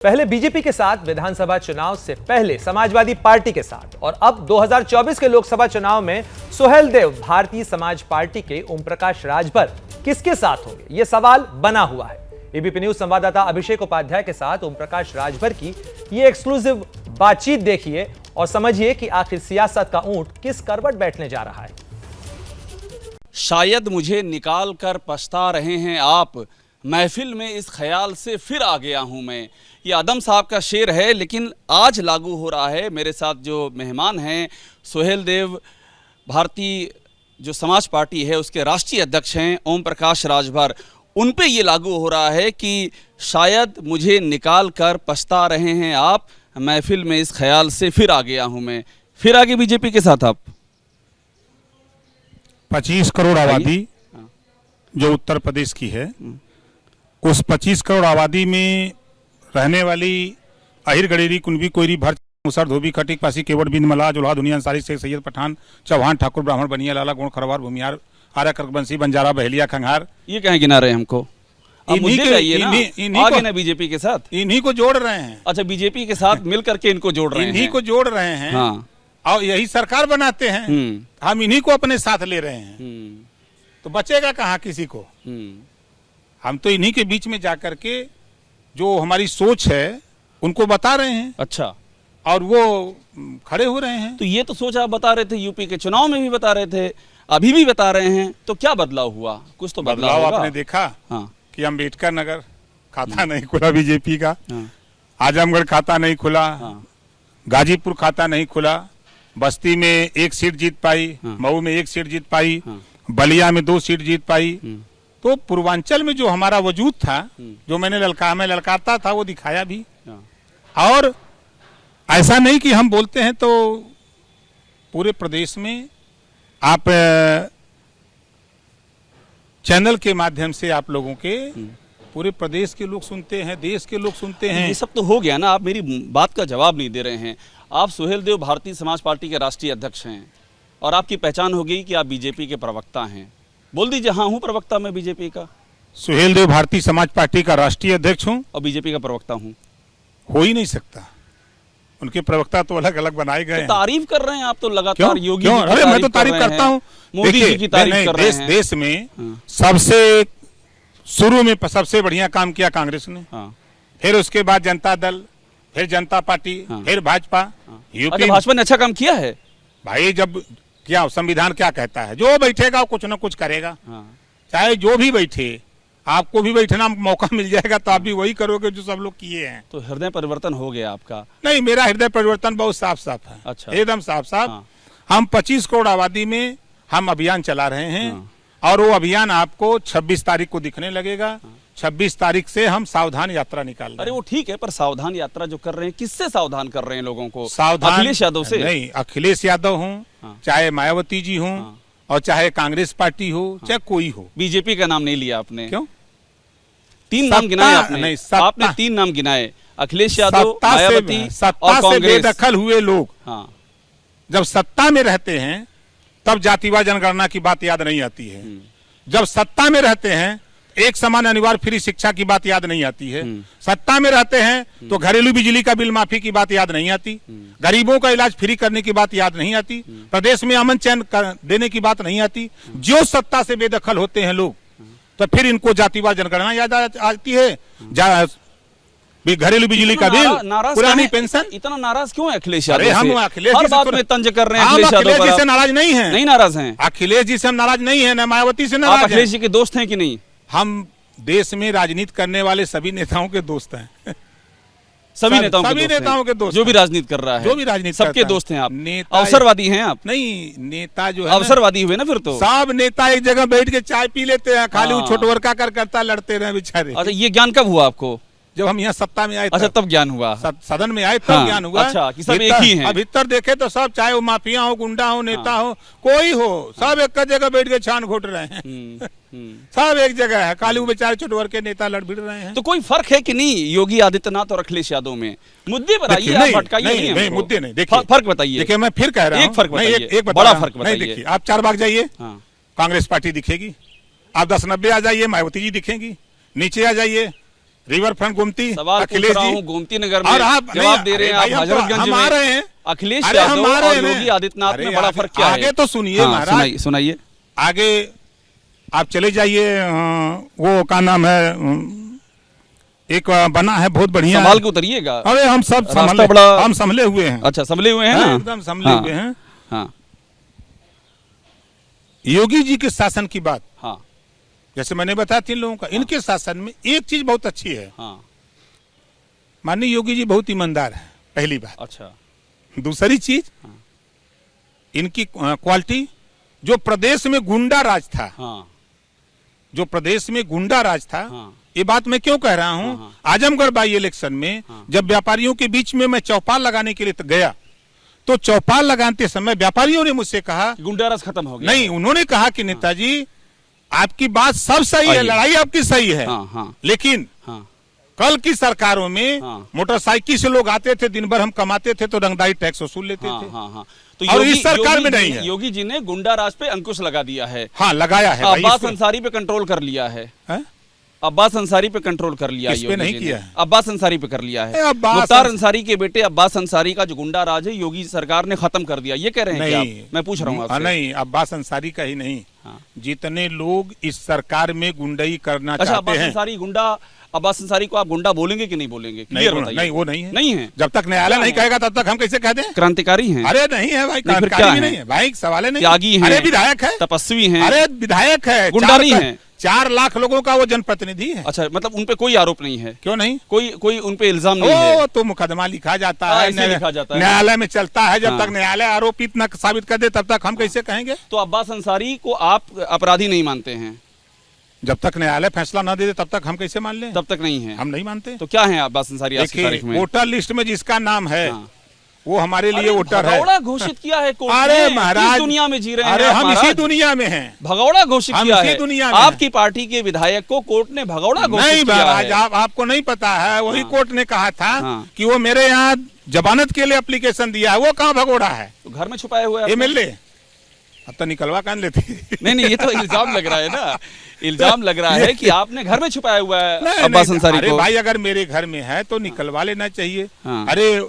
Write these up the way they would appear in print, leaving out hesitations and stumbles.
पहले बीजेपी के साथ विधानसभा चुनाव से पहले समाजवादी पार्टी के साथ और अब 2024 के लोकसभा चुनाव में सुहेलदेव भारतीय समाज पार्टी के ओम प्रकाश राजभर किसके साथ होंगे, यह सवाल बना हुआ है। एबीपी न्यूज संवाददाता अभिषेक उपाध्याय के साथ ओम प्रकाश राजभर की यह एक्सक्लूसिव बातचीत देखिए और समझिए कि आखिर सियासत का ऊंट किस करवट बैठने जा रहा है। शायद मुझे निकाल कर पछता रहे हैं आप, महफिल में इस ख्याल से फिर आ गया हूं मैं। ये आदम साहब का शेर है, लेकिन आज लागू हो रहा है। मेरे साथ जो मेहमान हैं सुहेलदेव भारतीय जो समाज पार्टी है उसके राष्ट्रीय अध्यक्ष हैं ओम प्रकाश राजभर, उन पे ये लागू हो रहा है कि शायद मुझे निकाल कर पछता रहे हैं आप, महफिल में इस ख्याल से फिर आ गया हूं मैं। फिर आगे बीजेपी के साथ आप 25 करोड़ आबादी जो उत्तर प्रदेश की है, उस 25 करोड़ आबादी में रहने वाली अहिर गडेरी कुंभी कोयरी भर मुसर धोबी खटिक पासी केवट बिंद मला जुल्हा दुनिया अंसारी शेख सैयद पठान चौहान ठाकुर ब्राह्मण बनिया लाला गुण खरवार भूमियार आर्य कर्कबंसी बंजारा बहेलिया खंगार, ये कहीं गिना रहे हैं हमको? आगे ना बीजेपी के साथ इन्हीं को जोड़ रहे हैं। अच्छा, बीजेपी के साथ मिल करके इनको जोड़ रहे हैं, इन्हीं को जोड़ रहे हैं। हाँ। और यही सरकार बनाते हैं, हम इन्हीं को अपने साथ ले रहे हैं, तो बचेगा कहाँ किसी को। हम तो इन्हीं के बीच में जाकर के जो हमारी सोच है उनको बता रहे हैं। अच्छा, और वो खड़े हो रहे हैं। तो ये तो सोच आप बता रहे थे, यूपी के चुनाव में भी बता रहे थे, अभी भी बता रहे हैं, तो क्या बदलाव हुआ? कुछ तो बदलाव आपने देखा। हाँ। कि अम्बेडकर नगर खाता नहीं खुला बीजेपी का। हाँ। आजमगढ़ खाता नहीं खुला। हाँ। गाजीपुर खाता नहीं खुला। बस्ती में 1 सीट जीत पाई। हाँ। मऊ में 1 सीट जीत पाई। हाँ। बलिया में 2 सीट जीत पाई। तो पूर्वांचल में जो हमारा वजूद था, जो मैं ललकारता था, वो दिखाया भी। और ऐसा नहीं कि हम बोलते हैं तो पूरे प्रदेश में आप चैनल के माध्यम से आप लोगों के पूरे प्रदेश के लोग सुनते हैं, देश के लोग सुनते हैं। ये सब तो हो गया ना, आप मेरी बात का जवाब नहीं दे रहे हैं। आप सुहेलदेव भारतीय समाज पार्टी के राष्ट्रीय अध्यक्ष हैं और आपकी पहचान हो गई कि आप बीजेपी के प्रवक्ता हैं। बोल दीजिए, हाँ हूँ प्रवक्ता मैं बीजेपी का। सुहेलदेव भारतीय समाज पार्टी का राष्ट्रीय अध्यक्ष हूँ और बीजेपी का प्रवक्ता हूँ। हो ही नहीं सकता, उनके प्रवक्ता तो अलग अलग बनाए गए। तो तारीफ कर रहे हैं आप तो लगातार। योगी क्यों? अरे मैं तो तारीफ करता हूँ, मोदी जी की तारीफ कर रहे हैं। देश में सबसे शुरू में सबसे बढ़िया काम किया कांग्रेस ने। फिर उसके बाद जनता दल, फिर जनता पार्टी, फिर भाजपा। यूपी भाजपा ने अच्छा काम किया है भाई। जब क्या संविधान क्या कहता है, जो बैठेगा कुछ न कुछ करेगा। चाहे जो भी बैठे, आपको भी बैठना मौका मिल जाएगा तो आप भी वही करोगे जो सब लोग किए हैं। तो हृदय परिवर्तन हो गया आपका? नहीं, मेरा हृदय परिवर्तन बहुत साफ साफ है। अच्छा, एकदम साफ साफ। हम 25 करोड़ आबादी में हम अभियान चला रहे हैं और वो अभियान आपको 26 तारीख को दिखने लगेगा। 26 तारीख से हम सावधान यात्रा निकाल रहे हैं। अरे वो ठीक है, पर सावधान यात्रा जो कर रहे हैं, किससे सावधान कर रहे हैं लोगों को? सावधान अखिलेश यादव से? नहीं, अखिलेश यादव हूँ, चाहे मायावती जी हूँ, और चाहे कांग्रेस पार्टी हो, चाहे कोई हो। बीजेपी का नाम नहीं लिया आपने? क्यों? 3 नाम गिनाए आपने। आपने 3 नाम गिनाए, अखिलेश यादव, मायावती और कांग्रेस। बेदखल हुए लोग जब सत्ता में रहते हैं तब जातिवाद जनगणना की बात याद नहीं आती है। जब सत्ता में रहते हैं एक समान अनिवार्य फ्री शिक्षा की बात याद नहीं आती है। सत्ता में रहते हैं तो घरेलू बिजली का बिल माफी की बात याद नहीं आती, गरीबों का इलाज फ्री करने की बात याद नहीं आती, प्रदेश में अमन चैन देने की बात नहीं आती। जो सत्ता से बेदखल होते हैं लोग, तो फिर इनको जातिवाद जनगणना याद आती है, घरेलू बिजली का बिल, पुरानी पेंशन। इतना नाराज क्यों है अखिलेश यादव से? हम अखिलेश हर बात में तंज कर रहे हैं। अखिलेश जी से नाराज नहीं है। नहीं नाराज हैं? अखिलेश जी से हम नाराज नहीं है, न मायावती से नाराज। आप अखिलेश जी के दोस्त हैं कि नहीं? हम देश में राजनीति करने वाले सभी नेताओं के दोस्त हैं। सभी नेताओं के दोस्त, जो भी राजनीति कर रहा है, जो भी राजनीति सबके दोस्त हैं आप। अवसरवादी हैं आप? नहीं, नेता जो है अवसरवादी हुए ना फिर तो। सब नेता एक जगह बैठ के चाय पी लेते हैं, खाली वो छोटवर्का करता लड़ते रहे बेचारे। अच्छा, ये ज्ञान कब हुआ आपको? जब हम यहाँ सत्ता में आए। अच्छा, तब ज्ञान हुआ? सदन में आए तब ज्ञान हुआ। अच्छा, कि सब एक ही हैं। अब भीतर देखे तो सब, चाहे वो माफिया हो, गुंडा हो, नेता हो, कोई हो, सब एक जगह बैठ के छान घोट रहे हैं। सब एक जगह है, खाली वो बेचारे छोटवर के नेता लड़ भिड़ रहे हैं। तो कोई फर्क है कि नहीं योगी आदित्यनाथ और अखिलेश यादव में? मुद्दे पर आइए, आप भटकाइए नहीं। मुद्दे नहीं, देखिए फर्क बताइए। देखिए मैं फिर कह रहा हूँ, एक फर्क बताइए, एक बड़ा फर्क बताइए। देखिए, आप 4 बाग जाइए, कांग्रेस पार्टी दिखेगी। आप 10-90 आ जाइए, मायावती जी दिखेंगी। नीचे आ जाइए, रिवर फ्रंट गोमती, सवाल पूछ अखिलेश रहा जी हूँ गोमती नगर में, और आप जवाब दे रहे हैं आप हजरतगंज हम आ रहे हैं। अखिलेश अरे हम यादव आ रहे और हैं। योगी आदित्यनाथ अरे में बड़ा फर्क क्या है? आगे तो सुनिए हाँ, महाराज, सुनाइए। आगे आप चले जाइए, वो का नाम है, एक बना है बहुत बढ़िया, संभाल के उतरिएगा। अरे हम सब रास्ता बड़ा हम संभले हुए हैं। अच्छा, संभले हुए हैं ना? एकदम संभले हुए हैं। हाँ योगी जी के शासन की बात, हाँ जैसे मैंने बताया 3 लोगों का, इनके शासन में एक चीज बहुत अच्छी है, हाँ। माननीय योगी जी बहुत ईमानदार है, पहली बात। अच्छा। दूसरी चीज, इनकी क्वालिटी, जो प्रदेश में गुंडा राज था, हाँ जो प्रदेश में गुंडा राज था, हाँ। ये बात मैं क्यों कह रहा हूँ, हाँ। आजमगढ़ बाई इलेक्शन में जब व्यापारियों के बीच में मैं चौपाल लगाने के लिए गया, तो चौपाल लगाते समय व्यापारियों ने मुझसे कहा, गुंडाराज खत्म हो गया? नहीं, उन्होंने कहा कि नेताजी आपकी बात सब सही है, लड़ाई आपकी सही है, हाँ, हाँ, लेकिन हाँ, कल की सरकारों में हाँ। मोटरसाइकिल से लोग आते थे, दिन भर हम कमाते थे तो रंगदारी टैक्स वसूल लेते हाँ, थे। हाँ, हाँ। तो और इस सरकार में नहीं है। योगी जी ने गुंडा राज पे अंकुश लगा दिया है। हाँ, लगाया है भाई। अब्बास अंसारी पे कंट्रोल कर लिया है। अब्बास अंसारी पे कंट्रोल कर लिया है किस पे नहीं किया है? अब्बास अंसारी पे कर लिया है। मुख्तार अंसारी के बेटे अब्बास अंसारी का जो गुंडा राज है योगी सरकार ने खत्म कर दिया, ये कह रहे हैं क्या आप? मैं पूछ रहा हूँ आपसे। नहीं, अब्बास अंसारी का ही नहीं, जितने लोग इस सरकार में गुंडई करना अच्छा, चाहते अब्बास हैं। अंसारी गुंडा, अब्बास अंसारी को आप गुंडा बोलेंगे कि नहीं बोलेंगे? क्लियर बताइए। नहीं, वो नहीं है। नहीं है? जब तक न्यायालय नहीं कहेगा तब तक हम कैसे कह दें? क्रांतिकारी हैं? अरे नहीं है भाई, क्रांतिकारी भी नहीं है भाई, सवाल है नहीं। त्यागी हैं? अरे विधायक है, तपस्वी हैं? अरे विधायक है, गुंडा नहीं है? 4 लाख लोगों का वो जनप्रतिनिधि है। अच्छा, मतलब उनपे कोई आरोप नहीं है? क्यों नहीं? कोई उनपे इल्जाम नहीं है? तो मुकदमा लिखा जाता है, ऐसे लिखा जाता है। न्यायालय में चलता है, जब हाँ। तक न्यायालय आरोपित न साबित कर दे तब तक हम कैसे कहेंगे? तो अब्बास अंसारी को आप अपराधी नहीं मानते हैं? जब तक न्यायालय फैसला न दे दे तब तक हम कैसे मान लें? तब तक नहीं है? हम नहीं मानते। तो क्या है अब्बास अंसारी आज की तारीख देखिए, में? वोटर लिस्ट में जिसका नाम है, हाँ। वो हमारे लिए वोटर है। भगौड़ा घोषित किया है कोर्ट ने। अरे महाराज, किस दुनिया में जी रहे हैं अरे आप हम महाराज? इसी दुनिया में हैं। भगौड़ा घोषित हम किया इसी है दुनिया में आपकी पार्टी के विधायक को कोर्ट ने भगौड़ा घोषित नहीं किया महाराज, है। आपको नहीं पता है, वही हाँ। कोर्ट ने कहा था हाँ। कि वो मेरे यहाँ जमानत के लिए एप्लीकेशन दिया है, वो कहाँ भगोड़ा है? तो घर में छुपाए हुए हैं? एमएलए अब तो निकलवा कान लेती। नहीं, ये तो इल्जाम लग रहा है ना, इल्जाम लग रहा है कि आपने घर में छुपाया हुआ है नहीं, अब्बास नहीं, अंसारी अरे को। भाई, अगर मेरे घर में है तो निकलवा लेना चाहिए। हाँ। अरे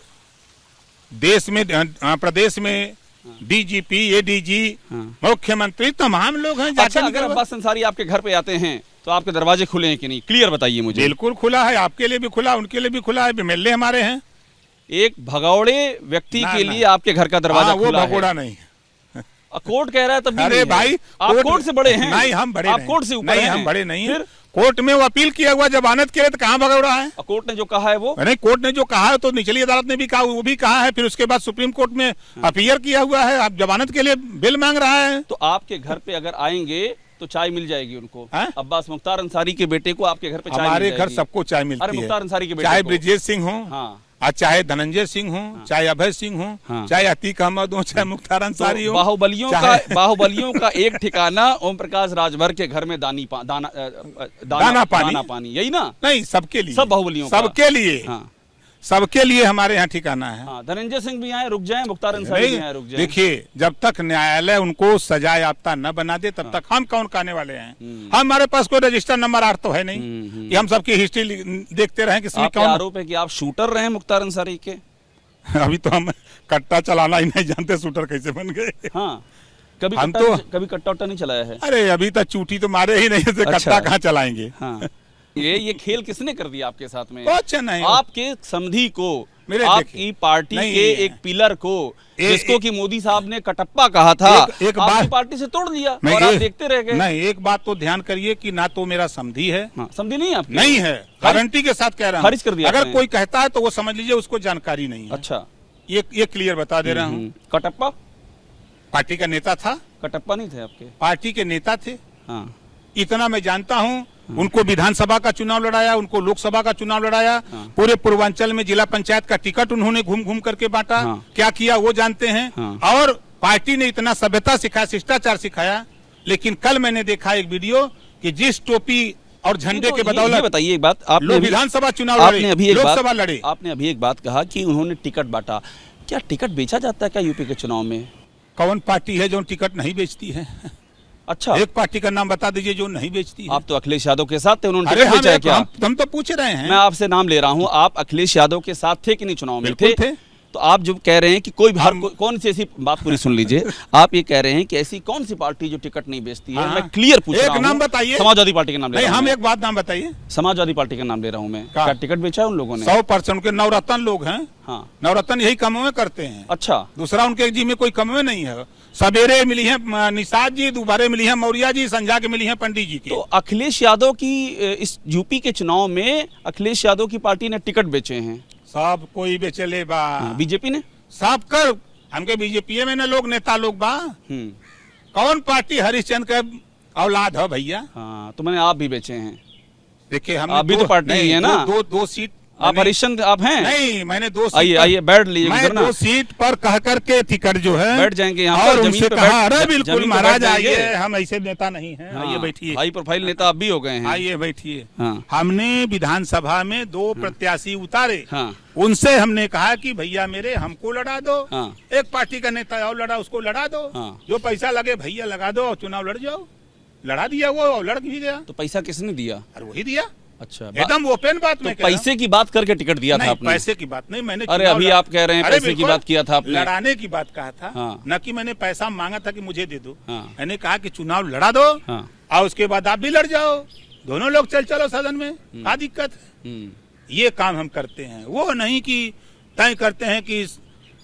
देश में, प्रदेश में डीजीपी, एडीजी, मुख्यमंत्री, तमाम लोग हैं। अच्छा, अगर अब्बास अंसारी आपके घर पे आते हैं तो आपके दरवाजे खुले हैं कि नहीं? क्लियर बताइए मुझे। बिल्कुल खुला है, आपके लिए भी खुला, उनके लिए भी खुला है, एमएलए हमारे हैं। एक भगौड़े व्यक्ति के लिए आपके घर का दरवाजा हाँ, वो खुला है? भगोड़ा नहीं। कोर्ट कह रहा है तब भी अरे नहीं है। भाई, आप कोर्ट से बड़े हैं? नहीं, हम बड़े आप नहीं। कोर्ट से ऊपर नहीं, हैं? हम बड़े नहीं हैं। फिर कोर्ट में वो अपील किया हुआ जमानत के लिए, तो कहाँ भगोड़ा है? कोर्ट ने जो कहा है वो? नहीं, कोर्ट ने जो कहा है तो निचली अदालत ने भी कहा, वो भी कहा है, फिर उसके बाद सुप्रीम कोर्ट में अपील किया हुआ है, आप जमानत के लिए बिल मांग रहा है। तो आपके घर पे अगर आएंगे तो चाय मिल जाएगी उनको? हाँ? अब्बास मुख्तार अंसारी के बेटे को आपके घर पे चाय मिल हमारे जाएगी? घर सबको चाय अरे मिलती मुख्तार है, अंसारी के बेटे चाहे को? ब्रिजेश सिंह हो, हाँ। और चाहे धनंजय सिंह हो, चाहे अभय सिंह हो, हाँ। चाहे अतीक अहमद हो, चाहे मुख्तार अंसारी तो हो, बाहुबलियों का एक ठिकाना ओम प्रकाश राजभर के घर में दाना पानी, यही ना? नहीं, सबके लिए, सब बाहुबलियों का? सबके लिए, हाँ। सबके लिए हमारे यहाँ ठिकाना है। हाँ, धनंजय सिंह भी आए रुक जाएं, मुख्तार अंसारी भी आए रुक जाएं। देखिए, जब तक न्यायालय उनको सजा याफ्ता न बना दे तब तक हम कौन कहने वाले हैं? हमारे पास कोई रजिस्टर नंबर 8 तो है नहीं कि हम सबकी हिस्ट्री देखते रहें किसमें आपके कौन। आरोप है कि आप शूटर रहे मुख्तार अंसारी के? अभी तो हम कट्टा चलाना ही नहीं जानते, शूटर कैसे बन गए। हाँ, कभी हम कभी कट्टा उट्टा नहीं चलाया है? अरे अभी तक चूटी तो मारे ही नहीं, तो अच्छा। कट्टा कहाँ चलाएंगे? हाँ। ये खेल किसने कर दिया आपके साथ में? अच्छा, नहीं, आपके समधी को, मेरे आपकी पार्टी नहीं, के एक पिलर को, जिसको कि मोदी साहब ने कटप्पा कहा था, एक आपकी बात पार्टी से तोड़ दिया और आप देखते रह गए। नहीं, एक बात तो ध्यान करिए कि ना तो मेरा समधी है, समझी नहीं आपकी? नहीं है, गारंटी के साथ कह रहा हूँ। खारिज कर दिया अगर आपने? कोई कहता है तो वो समझ लीजिए उसको जानकारी नहीं है। अच्छा, ये क्लियर बता दे रहा हूँ। कटप्पा पार्टी का नेता था, कटप्पा नहीं थे आपके? पार्टी के नेता थे, हाँ। इतना मैं जानता हूँ। उनको विधानसभा का चुनाव लड़ाया, उनको लोकसभा का चुनाव लड़ाया, पूरे पूर्वांचल में जिला पंचायत का टिकट उन्होंने घूम घूम करके बांटा। क्या किया वो जानते हैं। और पार्टी ने इतना सभ्यता सिखाया, शिष्टाचार सिखाया। लेकिन कल मैंने देखा एक वीडियो कि जिस टोपी और झंडे के बदौलत, बताइए एक बात, आपने विधानसभा चुनाव लड़े, लोकसभा लड़े, आपने अभी एक बात कहा कि उन्होंने टिकट बांटा। क्या टिकट बेचा जाता है क्या यूपी के चुनाव में? कौन पार्टी है जो टिकट नहीं बेचती है? अच्छा, एक पार्टी का नाम बता दीजिए जो नहीं बेचती है। आप तो अखिलेश यादव के साथ थे, उन्होंने अरे टिकट बेचा है क्या? हम तो पूछ रहे हैं। मैं आपसे नाम ले रहा हूँ, आप अखिलेश यादव के साथ थे कि नहीं चुनाव में? बिल्कुल थे। तो आप जो कह रहे हैं कि कोई कौन सी ऐसी बात, पूरी सुन लीजिए, आप ये कह रहे हैं कि ऐसी कौन सी पार्टी जो टिकट नहीं बेचती है? हाँ। मैं क्लियर पूछ रहा हूं। एक नाम बताइए। समाजवादी पार्टी का नाम ले नहीं, रहा हूं हम मैं। एक बात नाम बताइए। समाजवादी पार्टी का नाम ले रहा हूं मैं। क्या टिकट बेचा है उन लोगों ने? 100% के नवरत्न लोग हैं। हाँ, नवरत्न यही कमवे करते हैं। अच्छा, दूसरा उनके जी में कोई कमवे नहीं है। सवेरे मिली है निषाद जी, दोपहर मिली है मौर्या जी, संध्या के मिली है पंडित जी की। तो अखिलेश यादव की इस यूपी के चुनाव में अखिलेश यादव की पार्टी ने टिकट बेचे हैं। सब कोई बेचले बा। बीजेपी ने सब कर हमके बीजेपी में न लोग नेता लोग बा। कौन पार्टी हरिश्चंद्र का औलाद है भैया? हाँ, तो मैंने आप भी बेचे हैं। देखिए हम आप भी तो पार्टी ही है ना? दो सीट। आप हरिश्चंद्र आप हैं? नहीं, मैंने 2 सीट। आइए बैठ लीजिए। मैं 2 सीट पर कह करके टिकट जो है बैठ जाएंगे यहाँ और पर, उनसे जमीन पे कहा, बैठ- अरे बिल्कुल जमीन पे महाराज बैठ आइए, जाएंगे। हम ऐसे नेता नहीं हैं। आइए बैठिए। हाई प्रोफाइल नेता आप भी हो गए हैं। आइए बैठिए। हाँ। हमने विधानसभा में 2 प्रत्याशी उतारे। हाँ। उनसे हमने कहा कि भैया मेरे हमको लड़ा दो। हाँ। एक पार्टी का नेता और लड़ा, उसको लड़ा दो। हाँ। जो पैसा लगे भैया लगा दो और चुनाव लड़ जाओ। लड़ा दिया वो और लड़ भी गया। तो पैसा किसने दिया? अरे वही दिया। अच्छा, एकदम ओपन बात तो में कह रहा हूं। पैसे की बात करके टिकट दिया था नहीं, आपने? पैसे की बात नहीं, मैंने अरे चुनाव अभी आप कह रहे हैं अरे पैसे की बिल्कुल, बात किया था आपने। लड़ाने की बात कहा था। हाँ। न कि मैंने पैसा मांगा था कि मुझे दे दो। हाँ। मैंने कहा कि चुनाव लड़ा दो। हाँ। और उसके बाद आप भी लड़ जाओ, दोनों लोग चलो सदन में, क्या दिक्कत है? ये काम हम करते हैं। वो नहीं कि तय करते हैं कि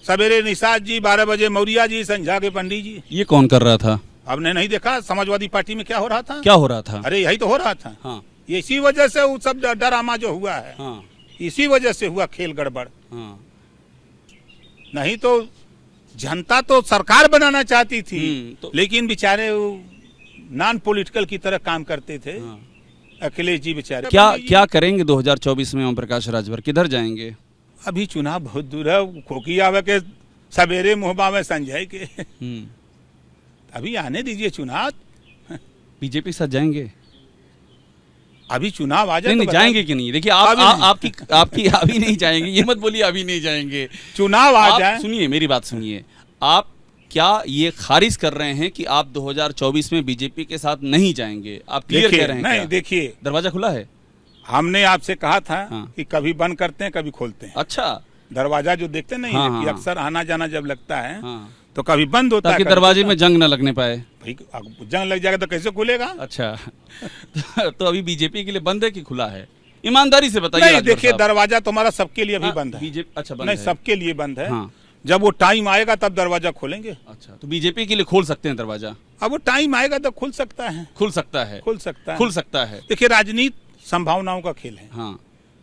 सवेरे निषाद जी, 12 बजे मौर्या जी, संध्या के पंडित जी। ये कौन कर रहा था? आपने नहीं देखा समाजवादी पार्टी में क्या हो रहा था? क्या हो रहा था? अरे यही तो हो रहा था। हाँ। इसी वजह से वो सब ड्रामा जो हुआ है। हाँ। इसी वजह से हुआ खेल गड़बड़। हाँ। नहीं तो जनता तो सरकार बनाना चाहती थी। तो लेकिन बेचारे नॉन पॉलिटिकल की तरह काम करते थे। हाँ। अखिलेश जी बेचारे। क्या करेंगे 2024 में? ओम प्रकाश राजभर किधर जाएंगे? अभी चुनाव बहुत दूर है। खोकी आवे के सवेरे मुहबा में संजय के। अभी आने दीजिए चुनाव। बीजेपी के साथ जाएंगे? अभी चुनाव आ जाए नहीं, तो जाएंगे कि नहीं? देखिए आपकी अभी नहीं जाएंगे, ये मत बोलिए अभी नहीं जाएंगे। चुनाव आ जाए। सुनिए मेरी बात सुनिए, आप क्या ये खारिज कर रहे हैं कि आप 2024 में बीजेपी के साथ नहीं जाएंगे? आप क्लियर कह रहे हैं? नहीं, देखिए दरवाजा खुला है। हमने आपसे कहा था हाँ। कि कभी बंद करते हैं कभी खोलते हैं। अच्छा, दरवाजा जो देखते नहीं हाँ, है कि हाँ। अक्सर आना जाना जब लगता है हाँ। तो कभी बंद होता है, ताकि कभी दरवाजे खुलता में जंग न लगने पाए। है। भाई अब जंग लग जाएगा तो कैसे खुलेगा? अच्छा तो अभी बीजेपी के लिए बंद है कि खुला है? ईमानदारी से बताइए। नहीं, राजभर देखिए साहब। दरवाजा तुम्हारा सबके लिए अभी हाँ, बंद है। बीजेपी अच्छा बंद नहीं, है। सबके लिए बंद है। हाँ। जब वो टाइम आएगा तब दरवाजा खोलेंगे। अच्छा, तो बीजेपी के लिए खोल सकते हैं दरवाजा? अब वो टाइम आएगा तो खुल सकता है। खुल सकता है। खुल सकता है। खुल सकता है। देखिए राजनीति संभावनाओं का खेल है। हाँ।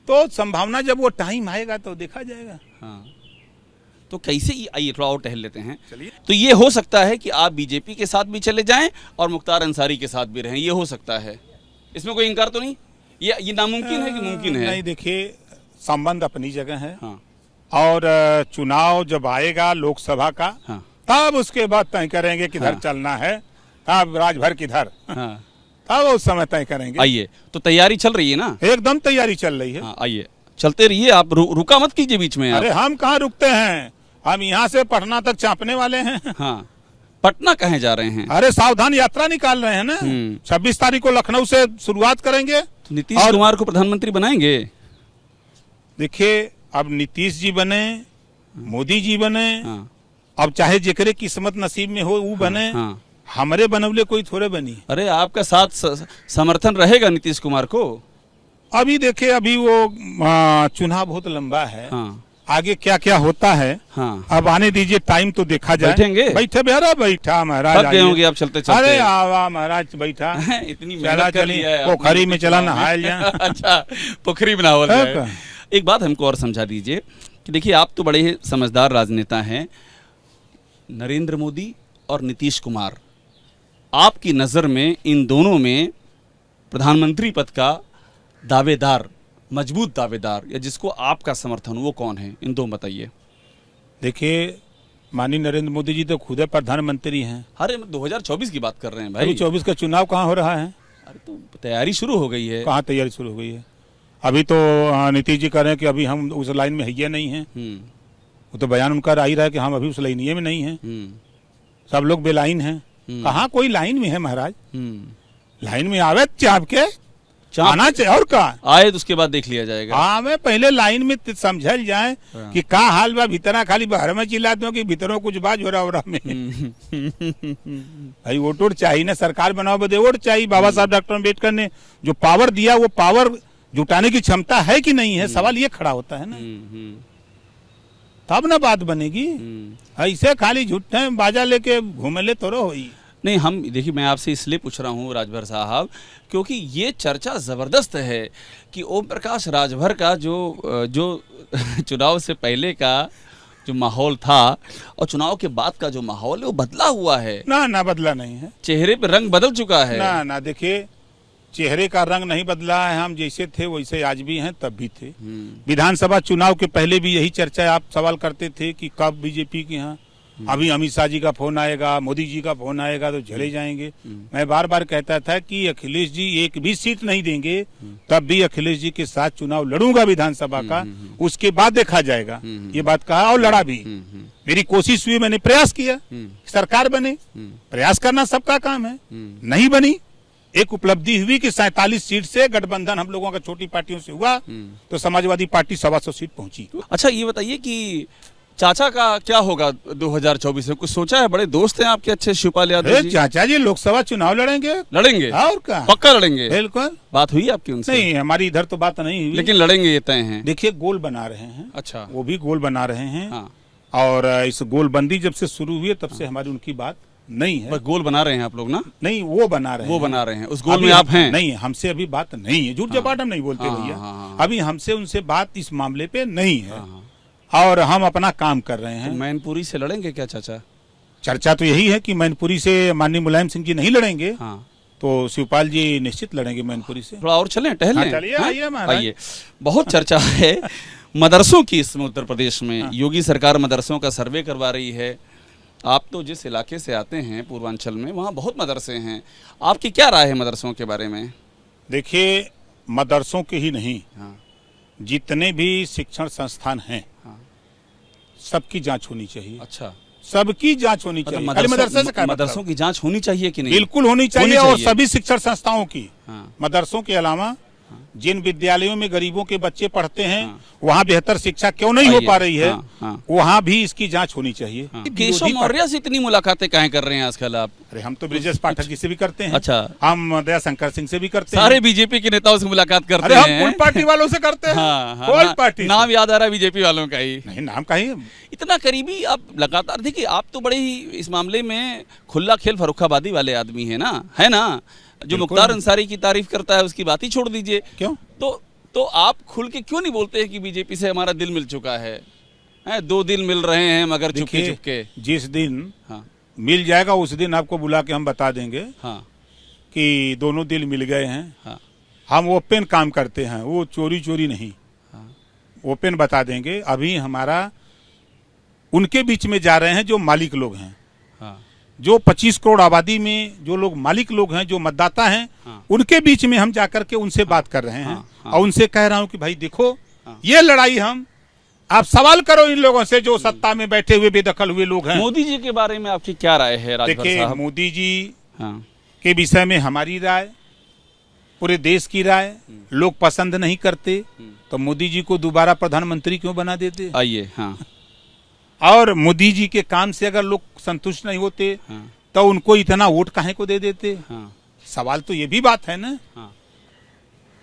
तो संभावना जब वो टाइम आएगा तो देखा जाएगा। हाँ। तो कैसे आइए थोड़ा और टहल लेते हैं। चलिए। तो ये हो सकता है कि आप बीजेपी के साथ भी चले जाएं और मुख्तार अंसारी के साथ भी रहें, ये हो सकता है। इसमें कोई इनकार तो नहीं? ये नामुमकिन है कि मुमकिन है? नहीं, देखिए संबंध अपनी जगह है। हाँ। और चुनाव जब आएगा लोकसभा का, हाँ। तब उसके बाद तय करेंगे किधर हाँ। चलना है, तब राजभर किधर, हाँ। तब उस समय तय करेंगे। आइए, तो तैयारी चल रही है ना? एकदम तैयारी चल रही है। हाँ, आइए चलते रहिए, आप रुका मत कीजिए बीच में। अरे हम कहाँ रुकते हैं, हम यहाँ से पटना तक चापने वाले हैं। हाँ। पटना कहाँ जा रहे हैं? अरे सावधान यात्रा निकाल रहे हैं ना। 26 तारीख को लखनऊ से शुरुआत करेंगे। तो नीतीश कुमार को प्रधानमंत्री बनाएंगे? देखिए अब नीतीश जी बने, मोदी जी बने, हाँ। अब चाहे जेकरे किस्मत नसीब में हो वो बने। हाँ। हमारे बनवले कोई थोड़े बनी। अरे आपका साथ समर्थन रहेगा नीतीश कुमार को? अभी देखिए, अभी वो चुनाव बहुत लंबा है। हाँ। आगे क्या क्या होता है। हाँ। अब आने दीजिए, टाइम तो देखा जाए। बैठेंगे? बैठे बेहरा बैठा महाराज। थक गए होंगे आप चलते चलते। अरे आवा महाराज बैठा। इतनी चला मेहनत कर चली लिया है पोखरी आपने में चला चुनाव में। नहायल जाए। अच्छा, पोखरी बनावल है जाए। का? एक बात हमको और समझा दीजिए कि देखिए आप तो बड़े ही समझदार राजनेता हैं। नरेंद्र मोदी और नीतीश कुमार, आपकी नज़र में इन दोनों में प्रधानमंत्री पद का दावेदार, मजबूत दावेदार, या जिसको आपका समर्थन, वो कौन है? इन दो बताइए। देखिए माननीय नरेंद्र मोदी जी तो खुद प्रधानमंत्री हैं। अरे 2024 की बात कर रहे हैं भाई। अभी 24 का चुनाव कहाँ हो रहा है? अरे तो तैयारी शुरू हो गई है। कहाँ तैयारी शुरू हो गई है? अभी तो नीतीश जी कह रहे हैं कि अभी हम उस लाइन में है नहीं है। वो तो बयान उनका आ ही रहा है कि हम अभी उस लाइनिए में नहीं है। सब लोग बेलाइन हैं। कहाँ कोई लाइन में है महाराज? हम्म। लाइन में आवे चाप के चाप- आना चाहिए, और कहा आए तो उसके बाद देख लिया जाएगा। हाँ मैं पहले लाइन में समझल जाए हाँ। कि का हाल बा, भीतरा खाली बाहर में चिल्ला दो कि भीतरों कुछ बात हो रहा में। भाई वोट वोट चाहिए ना, सरकार बनाओ बदे वोट चाहिए। बाबा साहब डॉक्टर अम्बेडकर ने जो पावर दिया वो पावर जुटाने की क्षमता है कि नहीं है, सवाल ये खड़ा होता है ना, तब ना बात बनेगी। ऐसे खाली झूठे बाजा लेके घूमले तो हो ही नहीं। हम देखिए, मैं आपसे इसलिए पूछ रहा हूँ राजभर साहब, क्योंकि ये चर्चा ज़बरदस्त है कि ओम प्रकाश राजभर का जो चुनाव से पहले का जो माहौल था और चुनाव के बाद का जो माहौल है वो बदला हुआ है। ना बदला नहीं है, चेहरे पे रंग बदल चुका है। ना देखिए, चेहरे का रंग नहीं बदला है। हम जैसे थे वैसे आज भी हैं, तब भी थे। विधानसभा चुनाव के पहले भी यही चर्चा आप सवाल करते थे कि कब बीजेपी के यहाँ अभी अमित शाह जी का फोन आएगा, मोदी जी का फोन आएगा तो चले जाएंगे। मैं बार बार कहता था कि अखिलेश जी एक भी सीट नहीं देंगे, तब भी अखिलेश जी के साथ चुनाव लड़ूंगा विधानसभा का, उसके बाद देखा जाएगा। ये बात कहा और लड़ा भी। मेरी कोशिश हुई, मैंने प्रयास किया, सरकार बने। प्रयास करना सबका काम है, नहीं बनी। एक उपलब्धि हुई कि 47 सीट से गठबंधन हम लोगों का छोटी पार्टियों से हुआ, तो समाजवादी पार्टी 125 सीट पहुंची। अच्छा, ये बताइए कि चाचा का क्या होगा 2024 में? कुछ सोचा है? बड़े दोस्त हैं आपके अच्छे शिवपाल यादव जी। चाचा जी लोकसभा चुनाव लड़ेंगे। लड़ेंगे? और क्या, पक्का लड़ेंगे? बिल्कुल। बात हुई आपकी उनसे? नहीं, हमारी इधर तो बात नहीं हुई, लेकिन लड़ेंगे ये तय हैं। देखिए गोल बना रहे हैं। अच्छा, वो भी गोल बना रहे हैं। हाँ। और इस गोलबंदी जब से शुरू हुई है तब से हमारी उनकी बात नहीं है। बस गोल बना रहे हैं आप लोग ना? नहीं, वो बना रहे हैं। वो बना रहे हैं, उस गोल में आप हैं? नहीं, हमसे अभी बात नहीं है। झूठ जबाट हम नहीं बोलते भैया। अभी हमसे उनसे बात इस मामले पे नहीं है, और हम अपना काम कर रहे हैं। तो मैनपुरी से लड़ेंगे क्या चाचा? चर्चा तो यही है कि मैनपुरी से माननीय मुलायम सिंह जी नहीं लड़ेंगे, हाँ। तो शिवपाल जी निश्चित लड़ेंगे मैनपुरी से। थोड़ा और चलें, टहल लें। चलिए, आइए महाराज। आइए। बहुत चर्चा है मदरसों की इसमें उत्तर प्रदेश में। योगी सरकार मदरसों का सर्वे करवा रही है। आप तो जिस इलाके से आते हैं पूर्वांचल में, वहाँ बहुत मदरसे हैं। आपकी क्या राय है मदरसों के बारे में? देखिए, मदरसों के ही नहीं, हाँ। जितने भी शिक्षण संस्थान हैं, हाँ। सबकी जांच होनी चाहिए। अच्छा, सबकी जांच होनी चाहिए। खाली मदरसे से क्या मदरसों मतलब? की जांच होनी चाहिए कि नहीं? बिल्कुल होनी चाहिए, और सभी शिक्षण संस्थाओं की। हाँ। मदरसों के अलावा जिन विद्यालयों में गरीबों के बच्चे पढ़ते हैं, वहाँ बेहतर शिक्षा क्यों नहीं हो पा रही है, वहाँ भी इसकी जांच होनी चाहिए। केशव मौर्य से इतनी मुलाकातें काहे कर रहे हैं आजकल आप? अरे हम तो ब्रिजेश पाठक जी से भी करते हैं। अच्छा। हम दया शंकर सिंह से भी करते हैं। सारे बीजेपी के नेताओं से मुलाकात करते अरे हैं। हम कोई पार्टी वालों से करते हैं। हाँ, कोई पार्टी। नाम याद आ रहा है बीजेपी वालों का ही। नहीं, नाम का ही। इतना करीबी आप लगातार, देखिए आप तो बड़े ही इस मामले में खुला खेल फर्रुखाबादी वाले आदमी है ना? जो मुख्तार अंसारी की तारीफ करता है उसकी बात ही छोड़ दीजिए। क्यों? तो आप खुल के क्यों नहीं बोलते हैं कि बीजेपी से हमारा दिल मिल चुका है? 2 दिल मिल रहे हैं मगर चुपके चुपके। जिस दिन हाँ। मिल जाएगा उस दिन आपको बुला के हम बता देंगे, हाँ। कि दोनों दिल मिल गए हैं। हाँ। हम ओपन काम करते हैं, वो चोरी नहीं। हाँ। ओपन बता देंगे। अभी हमारा उनके बीच में जा रहे हैं जो मालिक लोग हैं। हाँ। जो 25 करोड़ आबादी में जो लोग मालिक लोग हैं, जो मतदाता हैं, हाँ। उनके बीच में हम जाकर के उनसे बात कर रहे हैं। और उनसे कह रहा हूं कि भाई देखो, ये लड़ाई आप सवाल करो इन लोगों से जो सत्ता में बैठे हुए बेदखल हुए लोग हैं। मोदी जी के बारे में आपकी क्या राय है राजभर देखिए, साहब? मोदी जी हाँ। के विषय में हमारी राय, पूरे देश की राय, लोग पसंद नहीं करते तो मोदी जी को दोबारा प्रधानमंत्री क्यों बना देते? आइए। हाँ। और मोदी जी के काम से अगर लोग संतुष्ट नहीं होते, हाँ। तो उनको इतना वोट काहे को दे देते? हाँ। सवाल तो ये भी बात है ना। हाँ।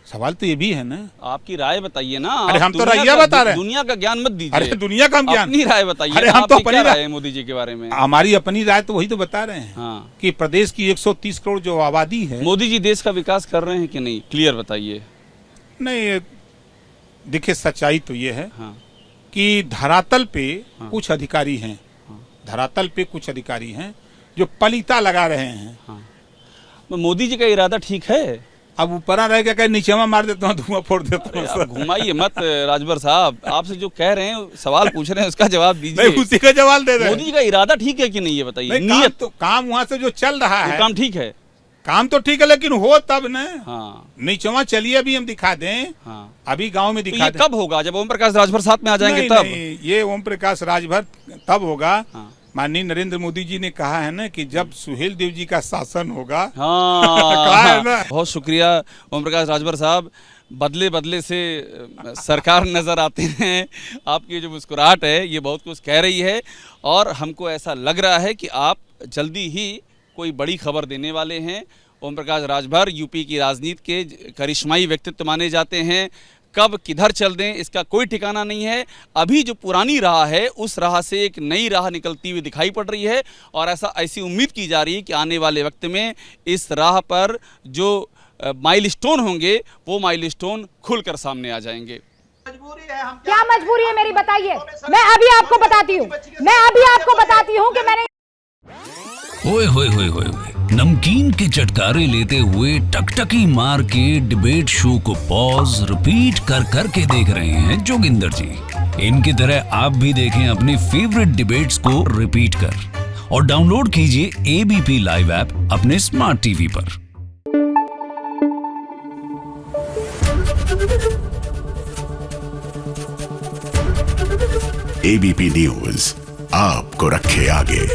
सवाल तो ये भी है ना। आपकी राय बताइए ना। अरे हम तो रैया बता रहे हैं। दुनिया का ज्ञान मत दीजिए। अरे दुनिया का ज्ञान, अपनी राय बताइए। अरे हम तो अपनी राय है मोदी जी के बारे में। हमारी अपनी राय तो वही तो बता रहे हैं। हाँ। कि प्रदेश की 130 करोड़ जो आबादी है, मोदी जी देश का विकास कर रहे हैं कि नहीं, क्लियर बताइए। नहीं, देखिए सच्चाई तो ये है। हाँ। कि धरातल पे कुछ अधिकारी हैं, धरातल पे कुछ अधिकारी हैं जो पलीता लगा रहे हैं। हाँ। मोदी जी का इरादा ठीक है। अब ऊपर रह के नीचेवा मार देता हूँ, धुआं फोड़ देता हूँ। आप घुमाइए मत राजभर साहब। आपसे जो कह रहे हैं, सवाल पूछ रहे हैं, उसका जवाब दीजिए। नहीं, उसी का जवाब दे रहे हैं। मोदी जी का इरादा ठीक है कि नहीं, ये बताइए। नियत तो काम वहाँ से जो चल रहा है, काम ठीक है। काम तो ठीक है, लेकिन हो तब न। हाँ। नीचवा चलिए अभी हम दिखा दें। हाँ। अभी गांव में दिखा दें। कब होगा? जब ओम प्रकाश राजभर साथ में आ जाएंगे तब? नहीं, ये ओम प्रकाश राजभर तब होगा माननीय नरेंद्र मोदी जी ने कहा है ना कि जब सुहेल देव जी का शासन होगा। हाँ है ना? बहुत शुक्रिया ओम प्रकाश राजभर साहब, बदले बदले से सरकार नज़र आते हैं। आपकी जो मुस्कुराहट है ये बहुत कुछ कह रही है और हमको ऐसा लग रहा है कि आप जल्दी ही कोई बड़ी खबर देने वाले हैं। ओम प्रकाश राजभर यूपी की राजनीति के करिश्माई व्यक्तित्व माने जाते हैं। कब किधर चल दें इसका कोई ठिकाना नहीं है। अभी जो पुरानी राह है उस राह से एक नई राह निकलती हुई दिखाई पड़ रही है और ऐसी उम्मीद की जा रही है कि आने वाले वक्त में इस राह पर जो माइलस्टोन होंगे वो माइलस्टोन खुलकर सामने आ जाएंगे। क्या मजबूरी है मेरी, बताइए। मैं अभी आपको बताती हूँ कि मैंने ओए होए होए होए नमकीन के चटकारे लेते हुए टकटकी मार के डिबेट शो को पॉज रिपीट कर करके देख रहे हैं जोगिंदर जी। इनकी तरह आप भी देखें अपनी फेवरेट डिबेट्स को रिपीट कर और डाउनलोड कीजिए एबीपी लाइव ऐप अपने स्मार्ट टीवी पर। एबीपी न्यूज आपको रखे आगे।